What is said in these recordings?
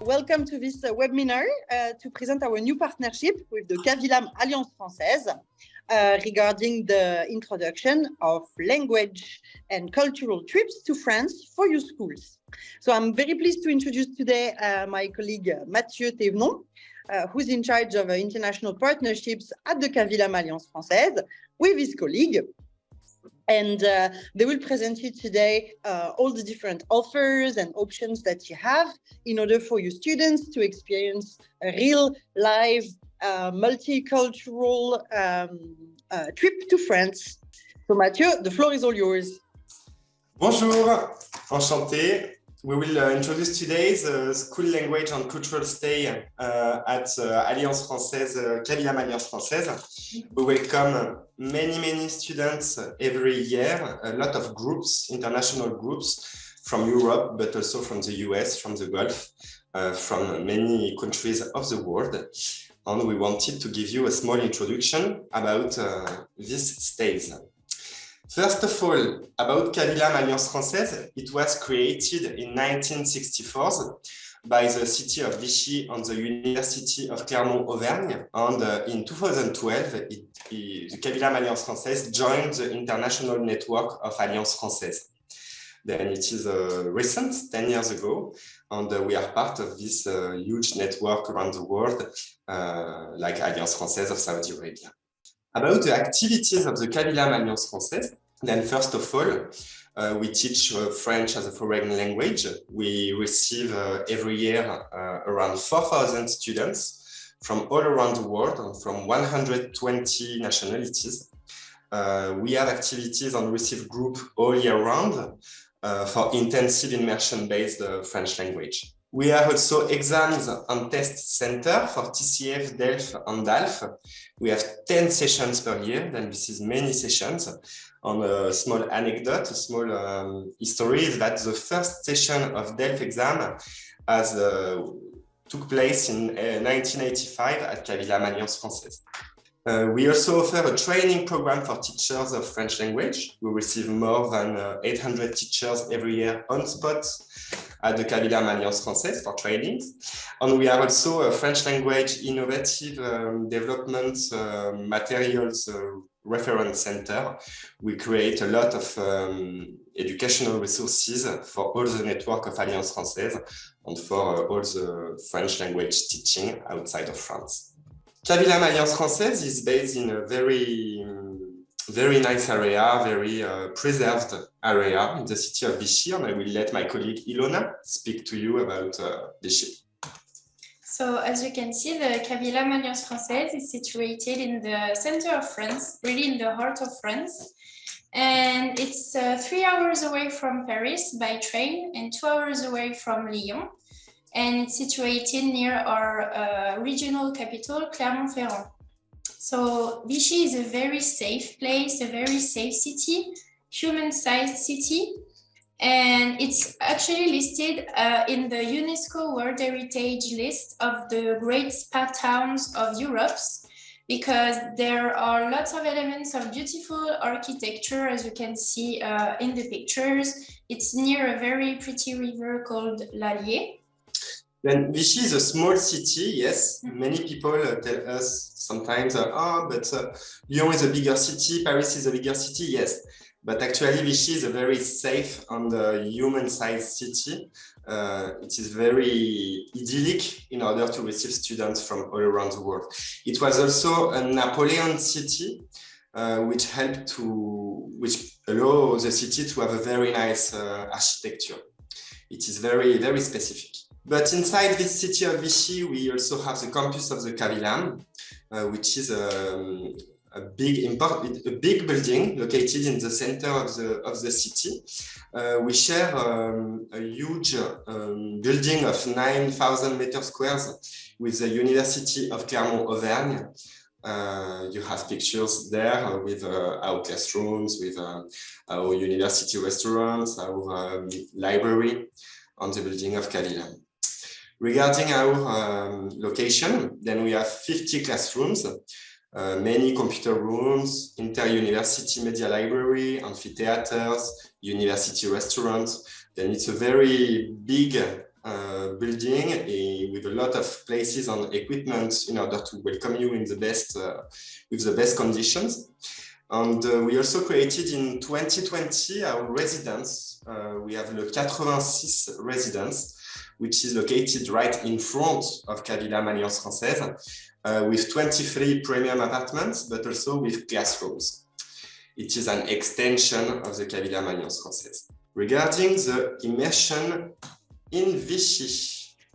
Welcome to this webinar to present our new partnership with the CAVILAM Alliance Française regarding the introduction of language and cultural trips to France for your schools. So I'm very pleased to introduce today my colleague Mathieu Thévenon, who's in charge of international partnerships at the CAVILAM Alliance Française with his colleague. And they will present you today all the different offers and options that you have in order for your students to experience a real live multicultural trip to France. So Mathieu, the floor is all yours. Bonjour, enchanté. We will introduce today's school language and cultural stay at Alliance Française, CAVILAM Alliance Française. We welcome many students every year, a lot of groups, international groups from Europe, but also from the US, from the Gulf, from many countries of the world. And we wanted to give you a small introduction about these stays. First of all, about CAVILAM Alliance Française, it was created in 1964 by the city of Vichy and the University of Clermont-Auvergne. And in 2012, the CAVILAM Alliance Française joined the international network of Alliance Française. Then it is recent, 10 years ago, and we are part of this huge network around the world, like Alliance Française of Saudi Arabia. About the activities of the CAVILAM Alliance Française, then first of all, we teach French as a foreign language. We receive every year around 4,000 students from all around the world and from 120 nationalities. We have activities and receive group all year round for intensive immersion-based French language. We have also exams and test center for TCF, DELF, and DALF. We have 10 sessions per year, then this is many sessions. On a small anecdote, a small history is that the first session of DELF exam took place in 1985 at CAVILAM Alliance Française. We also offer a training program for teachers of French language. We receive more than 800 teachers every year on spot at the CAVILAM Alliance Française for trainings. And we are also a French language innovative development materials reference center. We create a lot of educational resources for all the network of Alliance Française and for all the French language teaching outside of France. CAVILAM Alliance Française is based in a very nice area, very preserved area in the city of Vichy, and I will let my colleague Ilona speak to you about Vichy. So as you can see, the CAVILAM Alliance Française is situated in the center of France, really in the heart of France. And it's 3 hours away from Paris by train and 2 hours away from Lyon. And it's situated near our regional capital, Clermont-Ferrand. So Vichy is a very safe place, a very safe city, human-sized city. And it's actually listed in the UNESCO World Heritage list of the great spa towns of Europe, because there are lots of elements of beautiful architecture, as you can see in the pictures. It's near a very pretty river called l'Allier. Then Vichy is a small city, yes. Many people tell us sometimes, but Lyon is a bigger city, Paris is a bigger city, yes. But actually, Vichy is a very safe and human-sized city. It is very idyllic in order to receive students from all around the world. It was also a Napoleon city, which allows the city to have a very nice architecture. It is very specific. But inside this city of Vichy, we also have the campus of the CAVILAM, which is a big building located in the center of the city. We share a huge building of 9,000 meters squares with the University of Clermont-Auvergne. You have pictures there with our classrooms, with our university restaurants, our library on the building of CAVILAM. Regarding our location, then we have 50 classrooms, many computer rooms, inter-university media library, amphitheaters, university restaurants. Then it's a very big building with a lot of places and equipment in order to welcome you in the best, with the best conditions. And we also created in 2020 our residence. We have Le 86 residence, which is located right in front of CAVILAM Alliance Française, with 23 premium apartments, but also with classrooms. It is an extension of the CAVILAM Alliance Française. Regarding the immersion in Vichy.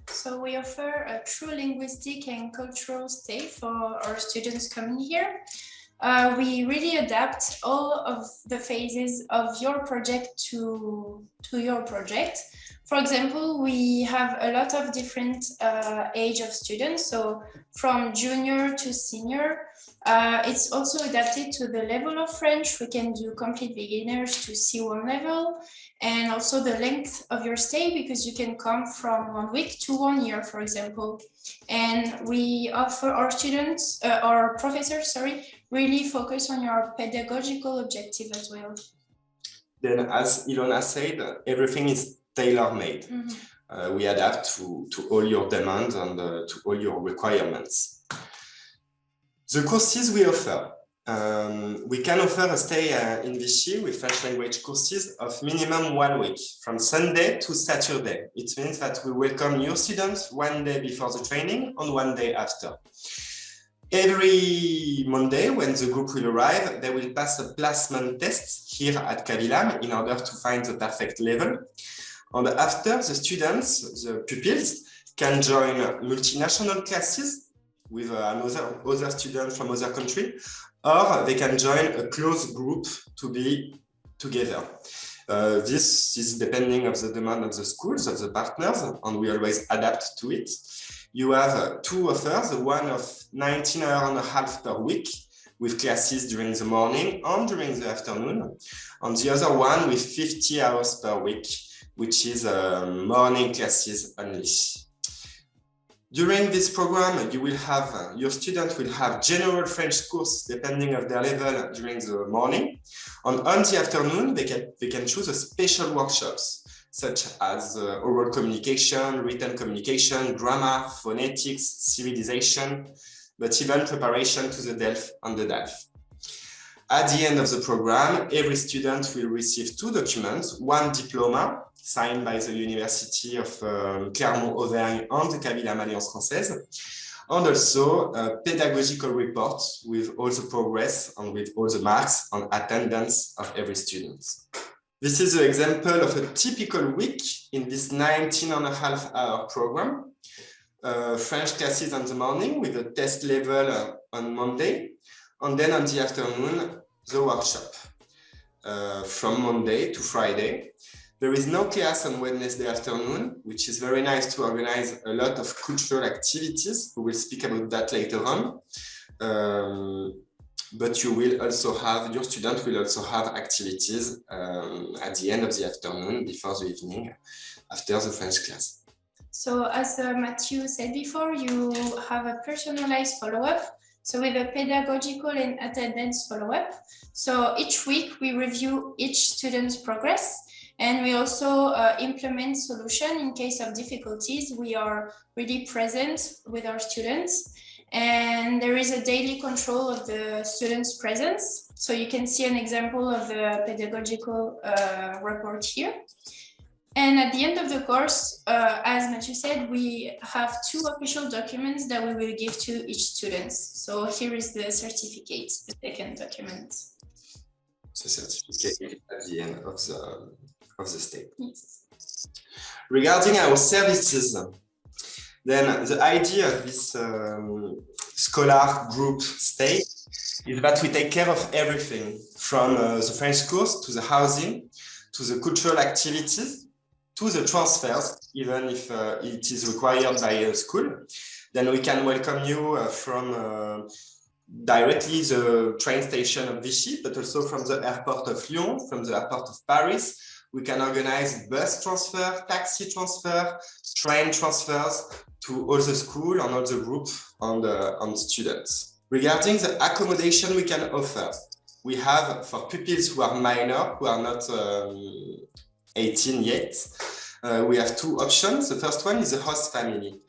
So we offer a true linguistic and cultural stay for our students coming here. We really adapt all of the phases of your project to your project. For example, we have a lot of different age of students, so from junior to senior. It's also adapted to the level of French. We can do complete beginners to C1 level, and also the length of your stay, because you can come from 1 week to 1 year, for example. And we offer our students, our professors, really focus on your pedagogical objective as well. Then, as Ilona said, everything is tailor-made. We adapt to all your demands and to all your requirements. The courses we offer. We can offer a stay in Vichy with French language courses of minimum 1 week, from Sunday to Saturday. It means that we welcome new students 1 day before the training and 1 day after. Every Monday, when the group will arrive, they will pass a placement test here at CAVILAM in order to find the perfect level. And after, the students, the pupils, can join multinational classes with other students from other countries, or they can join a close group to be together. This is depending on the demand of the schools, of the partners, and we always adapt to it. You have 2 offers, one of 19 hours and a half per week, with classes during the morning and during the afternoon, and the other one with 50 hours per week, which is morning classes only. During this program, you will have, your students will have general French course depending on their level during the morning. And on the afternoon, they can choose a special workshops, such as oral communication, written communication, grammar, phonetics, civilization, but even preparation to the DELF and the DALF. At the end of the program, every student will receive 2 documents, 1 diploma signed by the University of Clermont-Auvergne and the CAVILAM Alliance Française, and also a pedagogical report with all the progress and with all the marks and attendance of every student. This is an example of a typical week in this 19.5-hour program. French classes in the morning with a test level on Monday, and then on the afternoon, the workshop from Monday to Friday. There is no class on Wednesday afternoon, which is very nice to organize a lot of cultural activities. We will speak about that later on. But you will also have, your students will also have activities at the end of the afternoon, before the evening, after the French class. So as Matthew said before, you have a personalized follow-up. So with a pedagogical and attendance follow-up. So each week we review each student's progress, and we also implement solution in case of difficulties. We are really present with our students, and there is a daily control of the students' presence. So you can see an example of the pedagogical report here. And at the end of the course, as Matthew said, we have 2 official documents that we will give to each student. So here is the certificate, the second document. The certificate at the end of the stay. Yes. Regarding our services, then the idea of this scholar group stay is that we take care of everything, from the French course to the housing, to the cultural activities, to the transfers, even if it is required by a school. Then we can welcome you from directly the train station of Vichy, but also from the airport of Lyon, from the airport of Paris. We can organize bus transfer, taxi transfer, train transfers to all the school and all the group and students. Regarding the accommodation we can offer, we have, for pupils who are minor, who are not 18 yet, we have two options. The first one is the host family.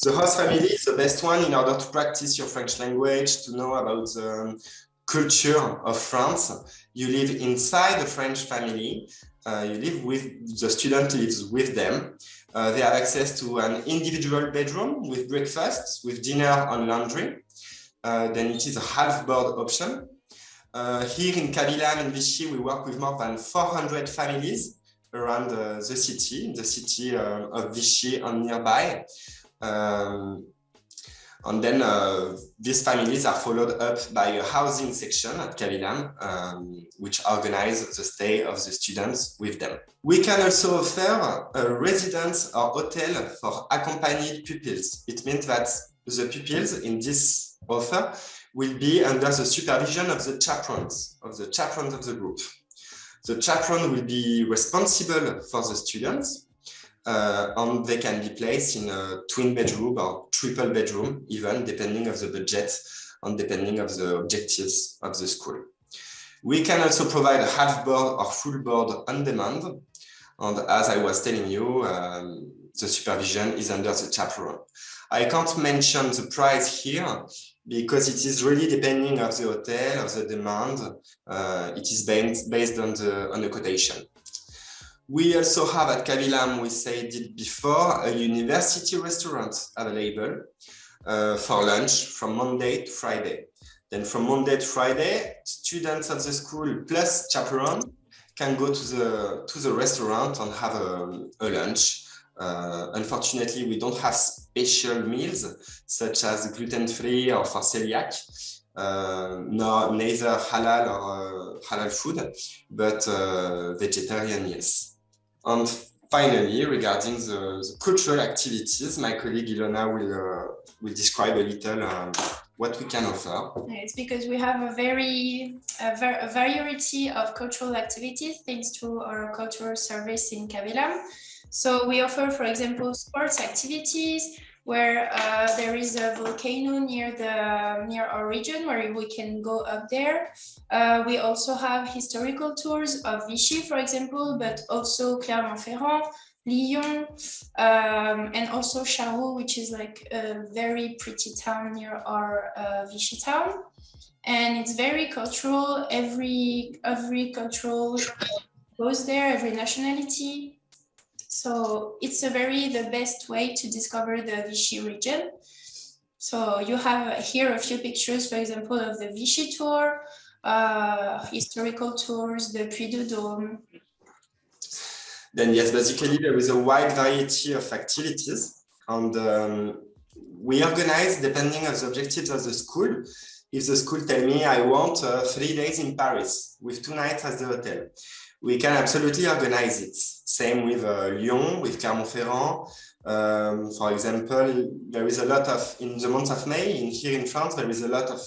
The host family is the best one in order to practice your French language, to know about the culture of France. You live inside the French family. You live with, the student lives with them. They have access to an individual bedroom with breakfast, with dinner and laundry. Then it is a half-board option. Here in CAVILAM in Vichy, we work with more than 400 families around the city of Vichy and nearby. And then these families are followed up by a housing section at CAVILAM, which organizes the stay of the students with them. We can also offer a residence or hotel for accompanied pupils. It means that the pupils in this offer will be under the supervision of the chaperones of the group. The chaperone will be responsible for the students, and they can be placed in a twin bedroom or triple bedroom, even depending of the budget and depending of the objectives of the school. We can also provide a half board or full board on demand. And as I was telling you, the supervision is under the chaperone. I can't mention the price here because it is really depending on the hotel, of the demand. It is based on the quotation. We also have at CAVILAM, we said it before, a university restaurant available for lunch from Monday to Friday. Then from Monday to Friday, students of the school plus chaperone can go to the restaurant and have a lunch. Unfortunately, we don't have special meals such as gluten-free or for celiac, neither halal or halal food, but vegetarian, yes. And finally, regarding the cultural activities, my colleague Ilona will describe a little what we can offer. It's because we have a variety of cultural activities thanks to our cultural service in CAVILAM. So we offer, for example, sports activities where there is a volcano near our region where we can go up there. We also have historical tours of Vichy, for example, but also Clermont-Ferrand, Lyon, and also Charroux, which is like a very pretty town near our Vichy town. And it's very cultural. Every cultural goes there, every nationality. So it's the best way to discover the Vichy region. So you have here a few pictures, for example, of the Vichy tour, historical tours, the Puy de Dôme. Then yes, basically there is a wide variety of activities, and we organize depending on the objectives of the school. If the school tell me I want 3 days in Paris with 2 nights at the hotel, we can absolutely organize it. Same with Lyon, with Clermont-Ferrand. For example, there is a lot of, in the month of May, here in France, there is a lot of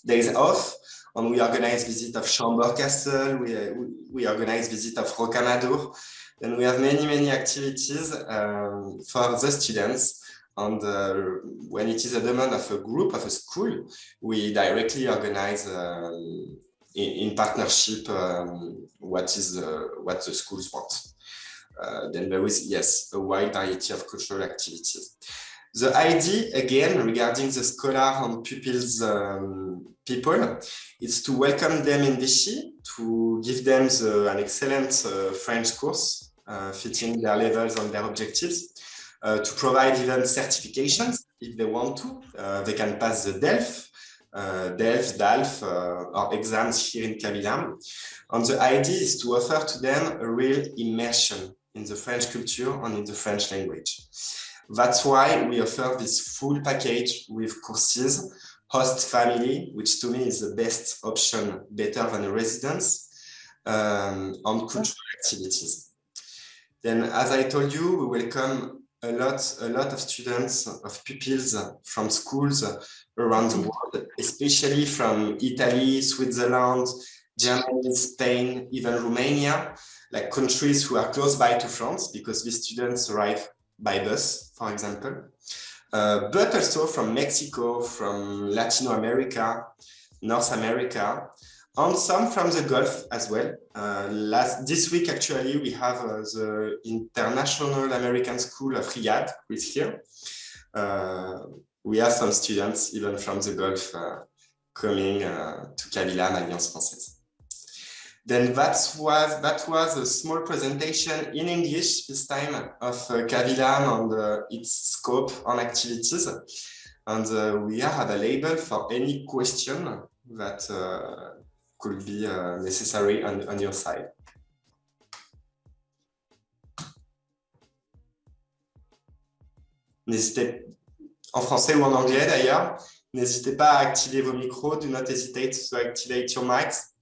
days off, and we organize visit of Chambord Castle, we organize visit of Rocamadour, and we have many activities for the students. And when it is a demand of a group, of a school, we directly organize in partnership what the schools want. Then there is, yes, a wide variety of cultural activities. The idea, again, regarding the scholar and pupils people, is to welcome them in Vichy, to give them an excellent French course fitting their levels and their objectives, to provide even certifications if they want to. They can pass the DALF, or exams here in CAVILAM. And the idea is to offer to them a real immersion in the French culture and in the French language. That's why we offer this full package with courses, host family, which to me is the best option, better than a residence, and cultural activities. Then, as I told you, we welcome a lot of students, of pupils from schools around the world, especially from Italy, Switzerland, Germany, Spain, even Romania, like countries who are close by to France, because these students arrive by bus, for example, but also from Mexico, from Latin America, North America, and some from the Gulf as well. This week, actually, we have the International American School of Riyadh, who is here. We have some students, even from the Gulf, coming to CAVILAM Alliance Française. Then that was a small presentation in English this time of CAVILAM and its scope and activities. And we are available for any question that could be necessary on your side. N'hésitez, en français ou en anglais d'ailleurs, n'hésitez pas à activer vos micros. Do not hesitate to activate your mics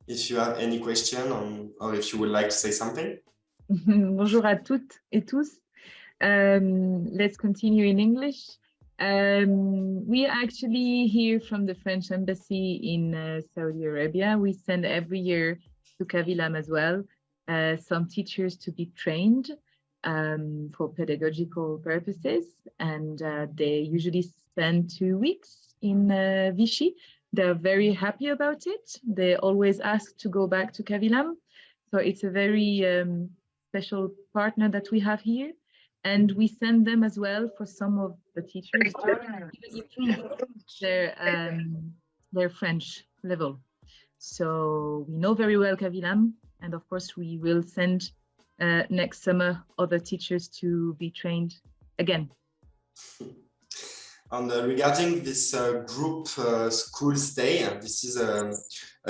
if you have any question or if you would like to say something. Bonjour à toutes et tous. Let's continue in English. We are actually here from the French Embassy in Saudi Arabia. We send every year to CAVILAM as well some teachers to be trained for pedagogical purposes, and they usually spend 2 weeks in Vichy. They're very happy about it. They always ask to go back to CAVILAM. So it's a very special partner that we have here. And we send them as well for some of the teachers to improve their French level. So we know very well CAVILAM, and of course we will send next summer other teachers to be trained again. And regarding this group school stay, this is a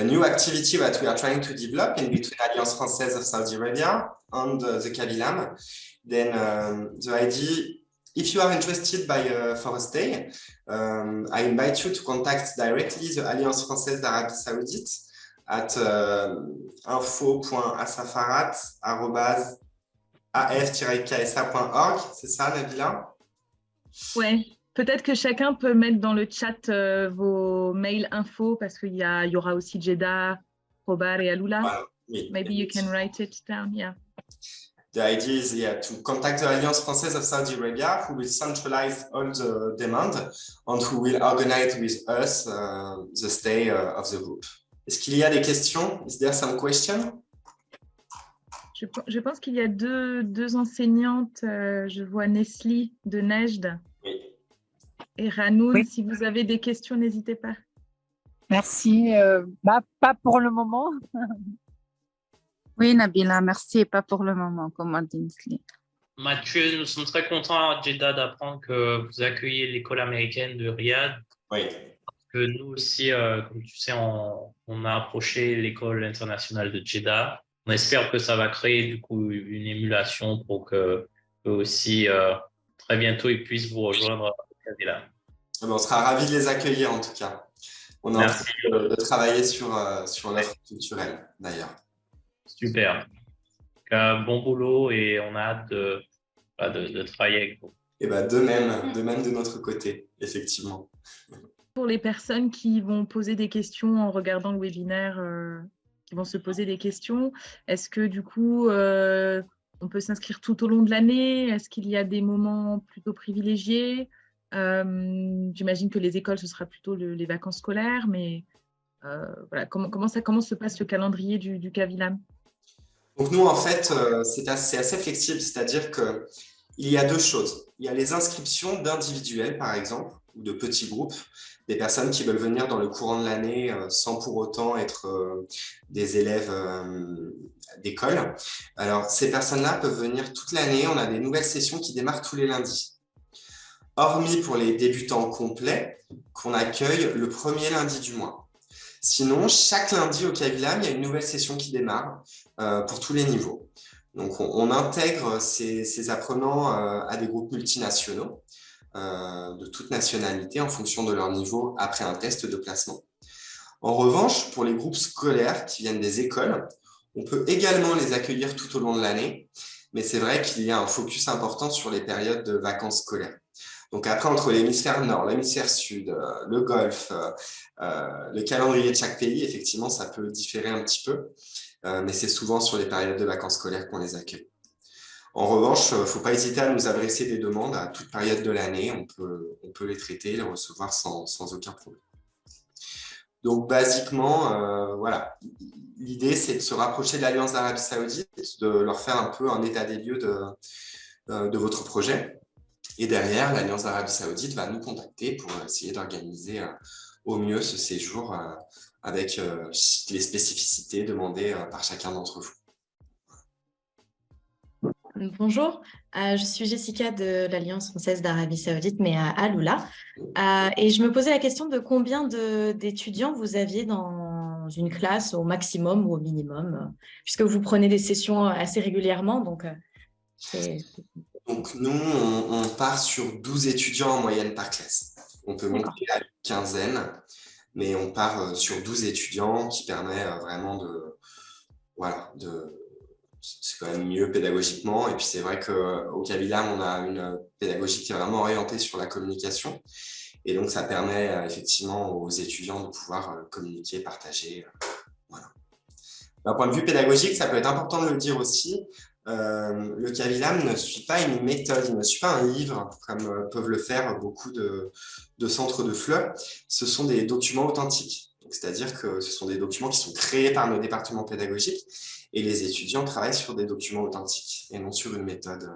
new activity that we are trying to develop in between Alliance Française of Saudi Arabia and the CAVILAM. Then the idea, if you are interested for a stay, I invite you to contact directly the Alliance Française d'Arabie Saoudite at info.assafarat@af-ksa.org. C'est ça, Nabila? Ouais. Peut-être que chacun peut mettre dans le chat vos mails info, parce qu'il y aura aussi Jeddah, Khobar et Aloula. Voilà, oui. Maybe you can write it down, yeah. The idea is to contact the Alliance Française of Saudi Arabia, who will centralize all the demand and who will organize with us the stay of the group. Est-ce qu'il y a des questions? Is there some question? Je pense qu'il y a deux enseignantes. Je vois Nesli de Nejd. Oui. Et Ranoun, oui. Si vous avez des questions, n'hésitez pas. Merci. Pas pour le moment. Oui, Nabila, merci. Pas pour le moment, comme a dit Nesli. Mathieu, nous sommes très contents à Jeddah d'apprendre que vous accueillez l'école américaine de Riyad. Oui. Parce que nous aussi, comme tu sais, on a approché l'école internationale de Jeddah. On espère que ça va créer du coup une émulation pour que aussi très bientôt ils puissent vous rejoindre. On sera ravis de les accueillir en tout cas. On est en train de travailler sur l'offre culturelle d'ailleurs. Super. Bon boulot et on a hâte de travailler avec vous. Et de même de notre côté, effectivement. Pour les personnes qui vont poser des questions en regardant le webinaire, qui vont se poser des questions, est-ce que du coup, on peut s'inscrire tout au long de l'année? Est-ce qu'il y a des moments plutôt privilégiés? J'imagine que les écoles, ce sera plutôt les vacances scolaires, mais voilà, comment se passe le calendrier du CAVILAM? Donc nous, en fait, c'est assez flexible, c'est-à-dire qu'il y a deux choses. Il y a les inscriptions d'individuels, par exemple, ou de petits groupes, des personnes qui veulent venir dans le courant de l'année sans pour autant être des élèves d'école. Alors, ces personnes-là peuvent venir toute l'année. On a des nouvelles sessions qui démarrent tous les lundis. Hormis pour les débutants complets, qu'on accueille le premier lundi du mois. Sinon, chaque lundi au CAVILAM, il y a une nouvelle session qui démarre pour tous les niveaux. Donc, on intègre ces apprenants à des groupes multinationaux de toute nationalité en fonction de leur niveau après un test de placement. En revanche, pour les groupes scolaires qui viennent des écoles, on peut également les accueillir tout au long de l'année, mais c'est vrai qu'il y a un focus important sur les périodes de vacances scolaires. Donc après, entre l'hémisphère nord, l'hémisphère sud, le Golfe, le calendrier de chaque pays, effectivement, ça peut différer un petit peu, mais c'est souvent sur les périodes de vacances scolaires qu'on les accueille. En revanche, il ne faut pas hésiter à nous adresser des demandes à toute période de l'année. On peut les traiter, les recevoir sans aucun problème. Donc, basiquement, voilà, l'idée, c'est de se rapprocher de l'Alliance d'Arabie Saoudite, de leur faire un peu un état des lieux de votre projet. Et derrière, l'Alliance d'Arabie Saoudite va nous contacter pour essayer d'organiser au mieux ce séjour avec les spécificités demandées par chacun d'entre vous. Bonjour, je suis Jessica de l'Alliance Française d'Arabie Saoudite, mais à Aloula. Et je me posais la question de combien d'étudiants vous aviez dans une classe au maximum ou au minimum, puisque vous prenez des sessions assez régulièrement. Donc nous, on part sur 12 étudiants en moyenne par classe. On peut monter à une quinzaine, mais on part sur 12 étudiants qui permet vraiment c'est quand même mieux pédagogiquement. Et puis, c'est vrai qu'au CAVILAM, on a une pédagogie qui est vraiment orientée sur la communication. Et donc, ça permet effectivement aux étudiants de pouvoir communiquer, partager. Voilà. D'un point de vue pédagogique, ça peut être important de le dire aussi. Le CAVILAM ne suit pas une méthode, il ne suit pas un livre comme peuvent le faire beaucoup de centres de FLE. Ce sont des documents authentiques. C'est-à-dire que ce sont des documents qui sont créés par nos départements pédagogiques et les étudiants travaillent sur des documents authentiques et non sur une méthode,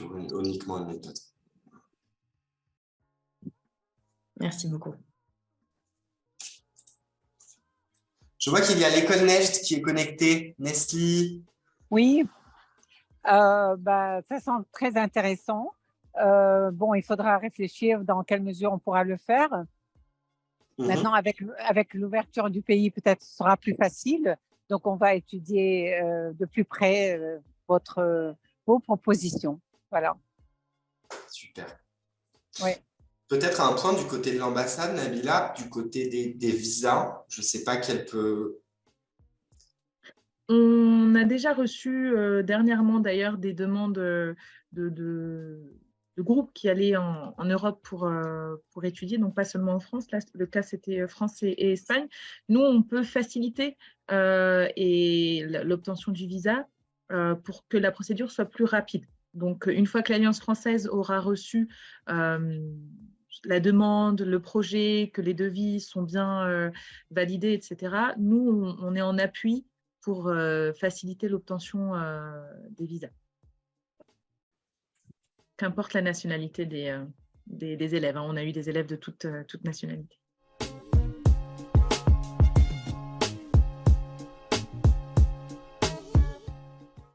uniquement une méthode. merci beaucoup. Je vois qu'il y a l'école Neige qui est connectée. Nestlé. Oui, ça semble très intéressant. Bon, il faudra réfléchir dans quelle mesure on pourra le faire. Maintenant, avec l'ouverture du pays, peut-être ce sera plus facile. Donc, on va étudier de plus près vos propositions. Voilà. Super. Oui. Peut-être un point du côté de l'ambassade, Nabila, du côté des visas. Je ne sais pas quel peut... On a déjà reçu dernièrement d'ailleurs des demandes de groupes qui allaient en Europe pour étudier, donc pas seulement en France. Là, le cas, c'était France et Espagne. Nous, on peut faciliter l'obtention du visa pour que la procédure soit plus rapide. Donc, une fois que l'Alliance française aura reçu la demande, le projet, que les devis sont bien validés, etc., nous, on est en appui pour faciliter l'obtention des visas. Qu'importe la nationalité des élèves, hein. On a eu des élèves de toute nationalité.